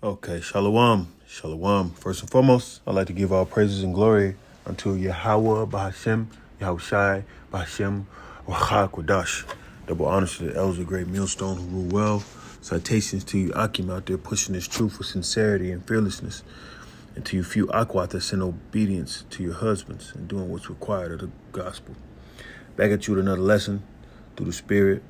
Okay, shalom, shalom. First and foremost, I'd like to give all praises and glory unto Yahweh, Bahashem, Yahushai, Bahashem, Wahak, Wadash. Double honors to the elders of Great Millstone who rule well. Citations to you, Akim, out there pushing this truth with sincerity and fearlessness. And to you few Akwat that send obedience to your husbands and doing what's required of the gospel. Back at you with another lesson through the Spirit.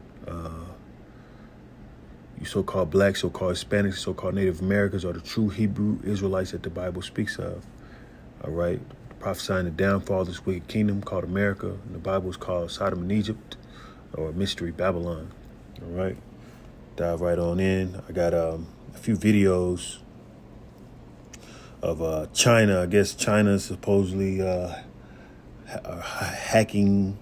You so-called blacks, so-called Hispanics, so-called Native Americans are the true Hebrew Israelites that the Bible speaks of. All right? Prophesying the downfall of this wicked kingdom called America. And the Bible is called Sodom and Egypt or Mystery Babylon. All right? Dive right on in. I got a few videos of China. I guess China is supposedly hacking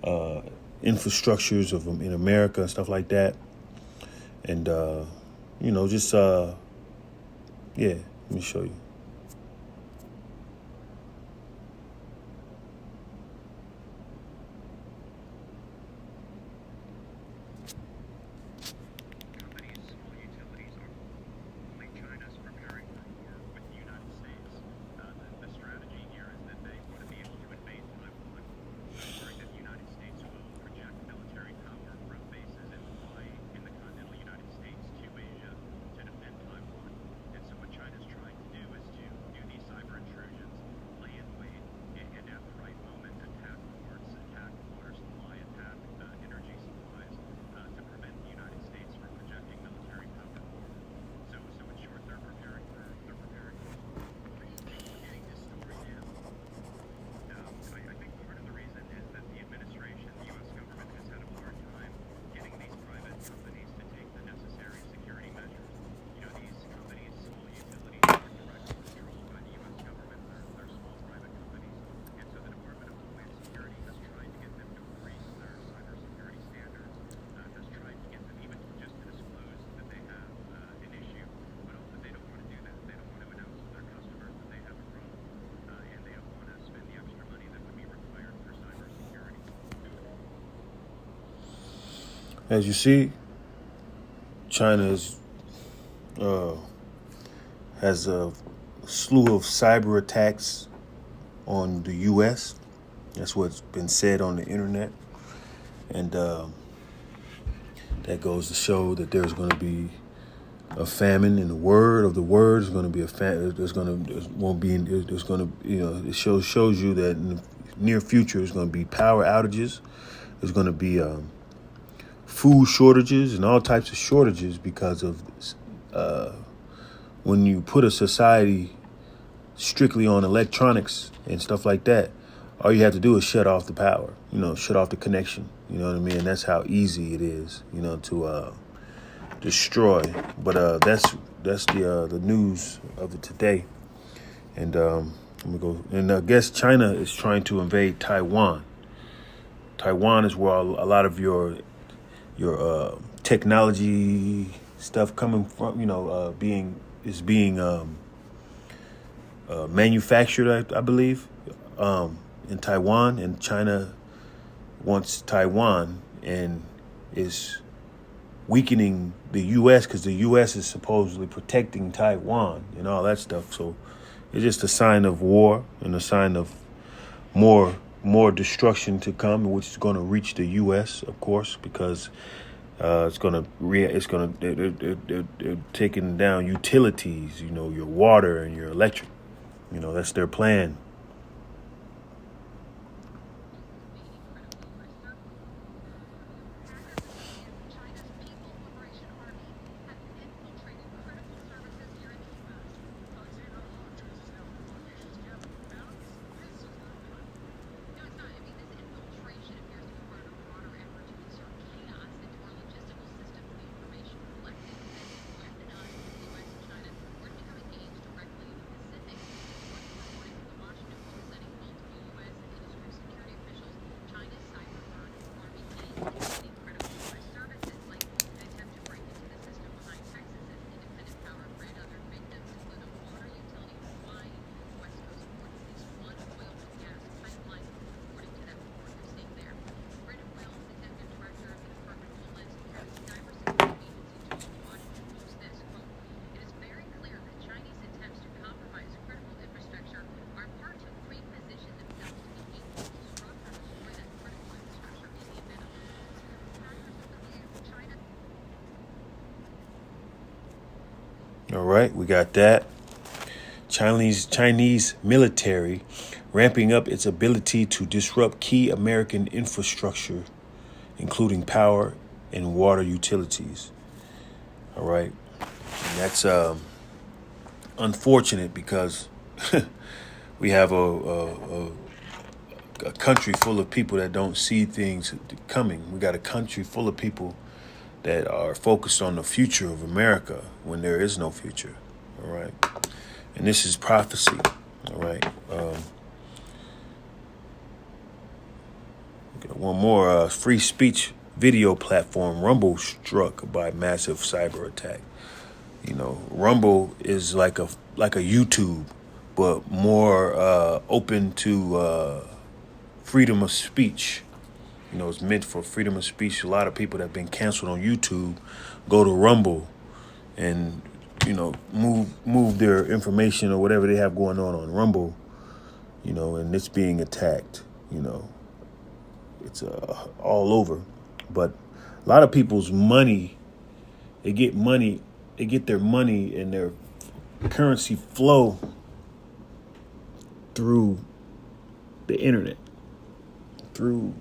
infrastructures in America and stuff like that. And, just, let me show you. As you see, China has a slew of cyber attacks on the U.S. That's what's been said on the internet. And that goes to show that there's going to be a famine in the word of the word. There's going to be it shows you that in the near future there's going to be power outages. There's going to be food shortages and all types of shortages because of when you put a society strictly on electronics and stuff like that, all you have to do is shut off the power, shut off the connection. You know what I mean? And that's how easy it is, to destroy. But that's the news of it today. And I'm gonna go. And I guess China is trying to invade Taiwan. Taiwan is where a lot of your technology stuff coming from, being manufactured, I believe, in Taiwan. And China wants Taiwan and is weakening the U.S. because the U.S. is supposedly protecting Taiwan and all that stuff. So it's just a sign of war and a sign of more destruction to come, which is going to reach the U.S., of course, because they're taking down utilities, your water and your electric. That's their plan. All right, we got that. Chinese military ramping up its ability to disrupt key American infrastructure, including power and water utilities. All right, and that's unfortunate because we have a country full of people that don't see things coming. We got a country full of people that are focused on the future of America when there is no future. All right. And this is prophecy. All right. One more free speech video platform, Rumble, struck by massive cyber attack. You know, Rumble is like a YouTube, but more open to freedom of speech. You know, it's meant for freedom of speech. A lot of people that have been canceled on YouTube go to Rumble and, you know, move their information or whatever they have going on Rumble, you know, and it's being attacked, you know. It's all over. But a lot of people's money, they get their money and their currency flow through the internet, through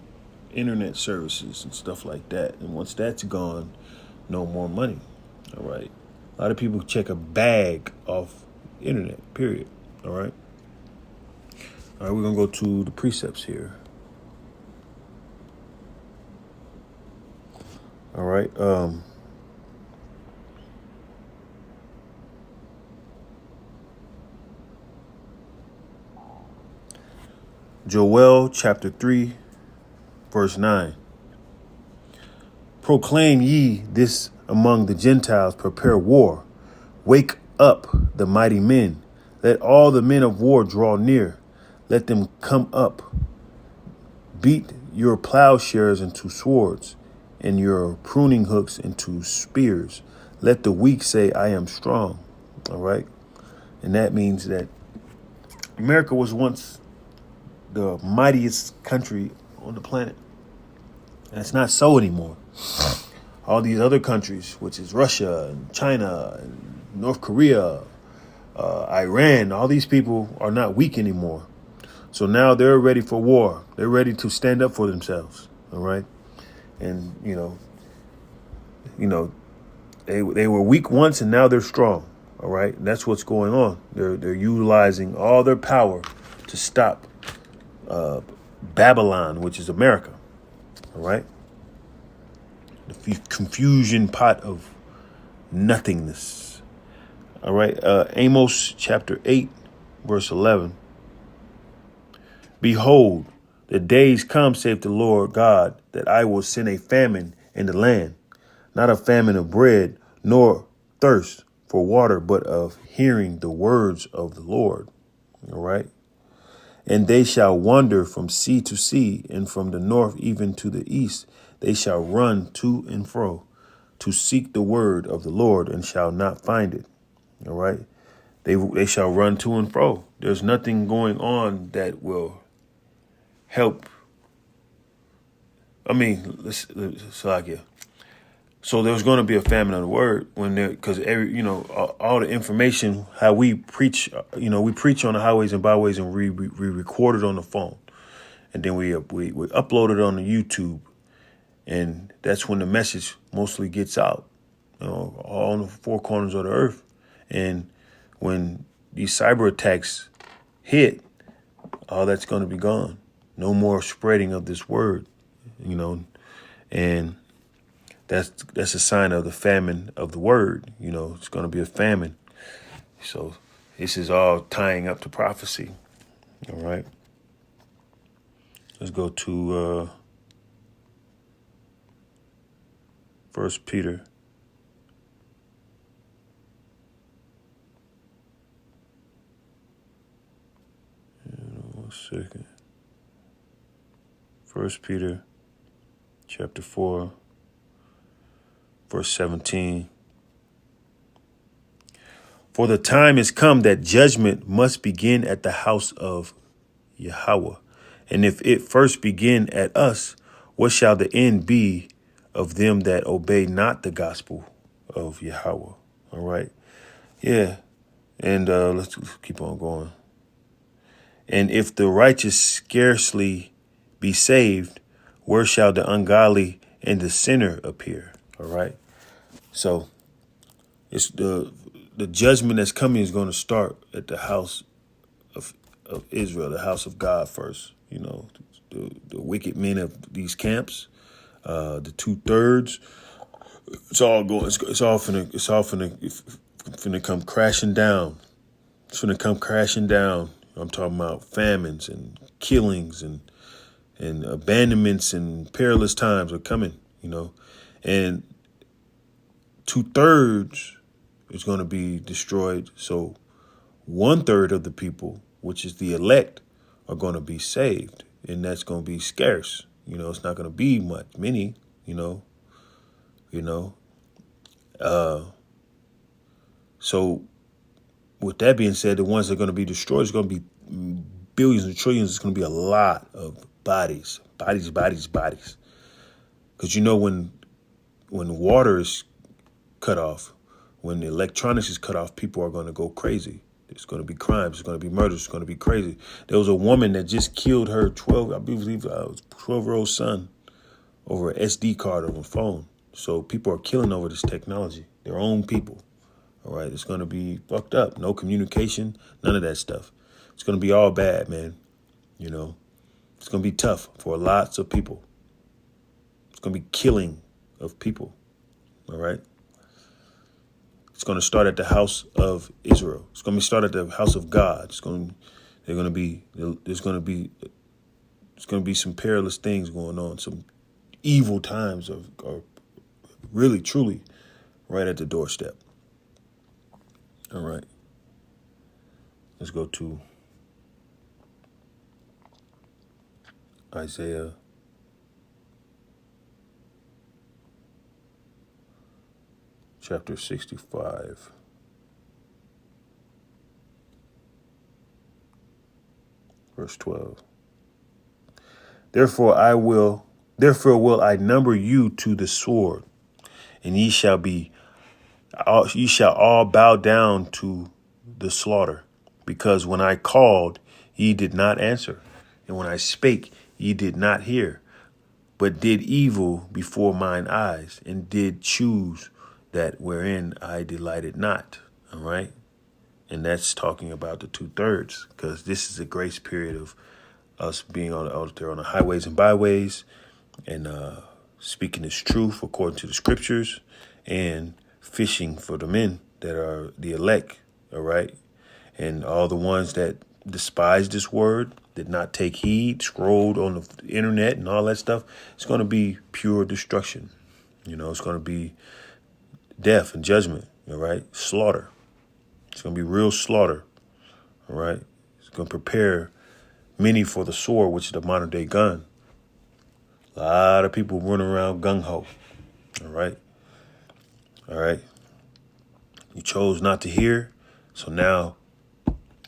internet services and stuff like that. And once that's gone, no more money. All right. A lot of people check a bag off internet, period. All right. All right, we're going to go to the precepts here. All right. Joel chapter 3, verse 9. Proclaim ye this among the Gentiles, prepare war. Wake up the mighty men. Let all the men of war draw near. Let them come up. Beat your plowshares into swords, and your pruning hooks into spears. Let the weak say, I am strong. All right. And that means that America was once the mightiest country on the planet. And it's not so anymore. All these other countries, which is Russia and China and North Korea, Iran, all these people are not weak anymore. So now they're ready for war. They're ready to stand up for themselves. All right. And, you know, they were weak once and now they're strong. All right. And that's what's going on. They're utilizing all their power to stop Babylon, which is America. All right. The confusion pot of nothingness. All right. Amos chapter 8, verse 11. Behold, the days come, saith the Lord God, that I will send a famine in the land, not a famine of bread, nor thirst for water, but of hearing the words of the Lord. All right. And they shall wander from sea to sea, and from the north even to the east. They shall run to and fro to seek the word of the Lord, and shall not find it. All right. They shall run to and fro. There's nothing going on that will help. I mean, so there's going to be a famine of the word when there, because all the information, how we preach, we preach on the highways and byways, and we record it on the phone, and then we upload it on the YouTube, and that's when the message mostly gets out, all on the four corners of the earth. And when these cyber attacks hit, all that's going to be gone. No more spreading of this word, and that's a sign of the famine of the word. It's going to be a famine. So this is all tying up to prophecy. All right. Let's go to 1 Peter. One second. 1 Peter chapter 4, verse 17. For the time is come that judgment must begin at the house of Yahweh. And if it first begin at us, what shall the end be of them that obey not the gospel of Yahweh? All right. Yeah. And let's keep on going. And if the righteous scarcely be saved, where shall the ungodly and the sinner appear? All right. So it's the judgment that's coming is going to start at the house of Israel, the house of God first. You know, the wicked men of these camps, the 2/3. It's all going. It's all finna come crashing down. It's finna come crashing down. I'm talking about famines and killings and abandonments and perilous times are coming. You know, and 2/3 is going to be destroyed. So 1/3 of the people, which is the elect, are going to be saved, and that's going to be scarce. You know, it's not going to be many. You know. So with that being said, the ones that are going to be destroyed is going to be billions and trillions. It's going to be a lot of bodies. Because you know when water is cut off, when electronics is cut off, people are going to go crazy. There's going to be crimes. There's going to be murders. It's going to be crazy. There was a woman that just killed her 12-year-old son over an SD card on a phone. So people are killing over this technology, their own people. All right, it's going to be fucked up. No communication, none of that stuff. It's going to be all bad, man. You know, it's going to be tough for lots of people. It's going to be killing of people. All right. It's going to start at the house of Israel. It's going to start at the house of God. There's going to be some perilous things going on. Some evil times are really, truly right at the doorstep. All right. Let's go to Isaiah chapter 65. Verse 12. Therefore will I number you to the sword, and ye shall all bow down to the slaughter, because when I called, ye did not answer, and when I spake, ye did not hear, but did evil before mine eyes, and did choose that wherein I delighted not. All right. And that's talking about the 2/3, because this is a grace period of us being out there on the highways and byways and speaking this truth according to the scriptures and fishing for the men that are the elect. All right. And all the ones that despised this word, did not take heed, scrolled on the internet and all that stuff, it's going to be pure destruction. You know, it's going to be death and judgment. All right. Slaughter. It's going to be real slaughter. All right. It's going to prepare many for the sword, which is the modern day gun. A lot of people running around gung ho. All right. All right. You chose not to hear. So now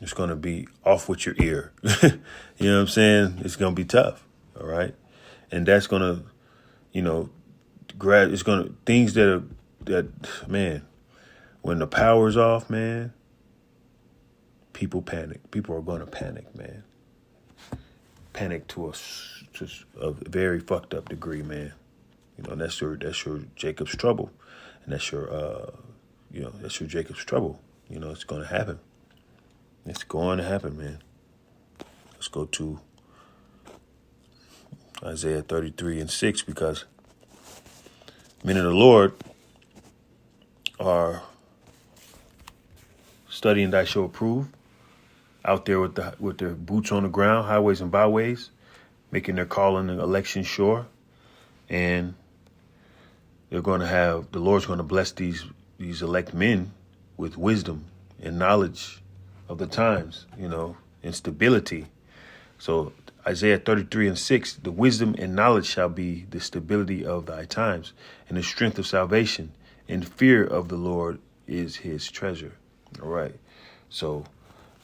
it's going to be off with your ear. You know what I'm saying? It's going to be tough. All right. And that's going to, it's going to, things that man, when the power's off, man, people panic. People are going to panic, man. Panic to a very fucked up degree, man. You know, that's your Jacob's trouble. And that's your Jacob's trouble. You know, it's going to happen. It's going to happen, man. Let's go to Isaiah 33:6, because men of the Lord are studying thy shall approve, out there with their boots on the ground, highways and byways, making their calling and election sure. And the Lord's going to bless these elect men with wisdom and knowledge of the times, and stability. So Isaiah 33:6, the wisdom and knowledge shall be the stability of thy times, and the strength of salvation, and fear of the Lord is his treasure. All right. So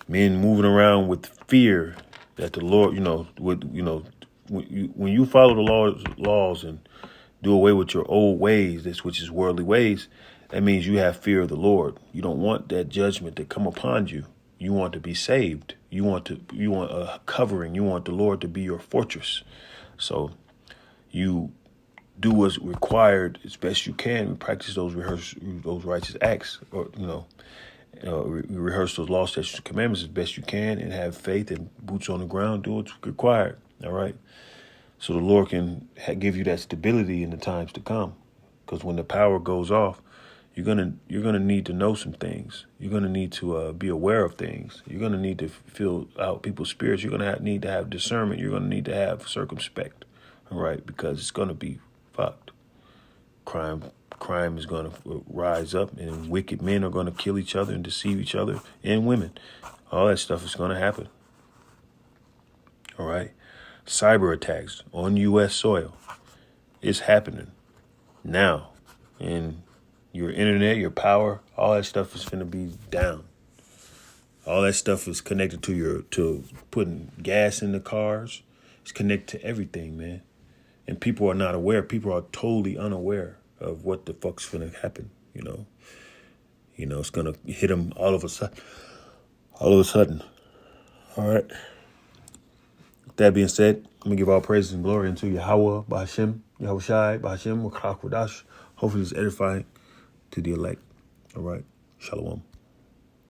men moving around with fear that the Lord, when you follow the Lord's laws and do away with your old ways, which is worldly ways, That means you have fear of the Lord. You don't want that judgment to come upon you. You want to be saved. You want a covering. You want the Lord to be your fortress. So you do what's required as best you can. Practice those righteous acts, or rehearse those laws, statutes, and commandments as best you can, and have faith and boots on the ground. Do what's required. All right. So the Lord can give you that stability in the times to come. Because when the power goes off, you're gonna need to know some things. You're gonna need to be aware of things. You're gonna need to feel out people's spirits. You're gonna need to have discernment. You're gonna need to have circumspect. All right, because it's gonna be fucked. Crime is gonna rise up, and wicked men are gonna kill each other and deceive each other, and women. All that stuff is gonna happen. All right, cyber attacks on U.S. soil. It's happening now, and your internet, your power, all that stuff is going to be down. All that stuff is connected to putting gas in the cars. It's connected to everything, man. And people are not aware. People are totally unaware of what the fuck's going to happen. It's going to hit them all of a sudden. All right. With that being said, I'm going to give all praises and glory unto Yahweh, Bahashem, Yahushai, Bahashem, Wakak Wadash. Hopefully it's edifying to the elect. All right. Shalom.